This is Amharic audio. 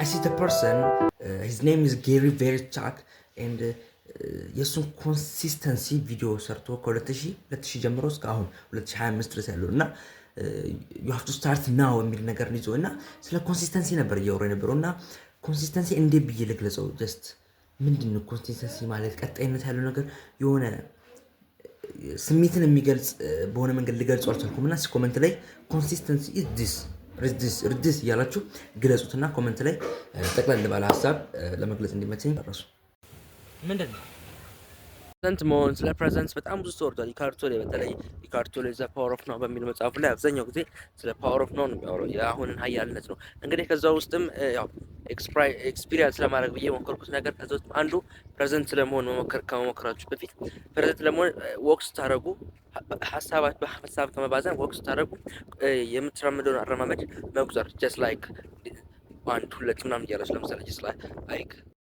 I see the person, his name is Gary Vaynerchuk, and የእሱን ኮንሲስተንሲ ቪዲዮ ሰርቶ ከ2000 ጀምሮ እስከ አሁን 2025 ድረስ ያለው እና ዩ ሃቭ ቱ ስታርት ናው የሚል ነገር ይዞ እና ስለ ኮንሲስተንሲ ነበር እያወራ የነበረው እና ኮንሲስተንሲ እንዴት ብዬ ልግለጸው? ጀስት ምንድን ነው ኮንሲስተንሲ ማለት? ቀጣይነት ያለው ነገር የሆነ ስሜትን የሚገልጽ በሆነ መንገድ ልገልጸው አልቻልኩም እና ኮመንት ላይ ኮንሲስተንሲ ኢዝ ዲስ እያላችሁ ግለጹትና ኮመንት ላይ ጠቅለል ባለ ሀሳብ ለመግለጽ እንዲመቸኝ ደረሱ። ምንድን ነው ፕሬዘንት መሆን? ስለ ፕሬዘንስ በጣም ብዙ ተወርቷል። ኢካርቶሌ በተለይ ኢካርቶሌ ዘ ፓወር ኦፍ ናው በሚል መጽሐፉ ላይ አብዛኛው ጊዜ ስለ ፓወር ኦፍ ናው ነው የሚያወራው፣ የአሁንን ሀያልነት ነው። እንግዲህ ከዛ ውስጥም ያው ኤክስፒሪየንስ ለማድረግ ብዬ የሞከርኩት ነገር ከዛ ውስጥ አንዱ ፕሬዘንት ለመሆን ከመሞከራችሁ በፊት ፕሬዘንት ለመሆን ወቅት ስታደርጉ ሀሳብ ከመባዘን ወቅት ስታደርጉ የምትራመደውን አረማመድ መቁጠር ጀስት ላይክ 1 2 ምናምን እያላችሁ ለምሳሌ ጀስት ላይክ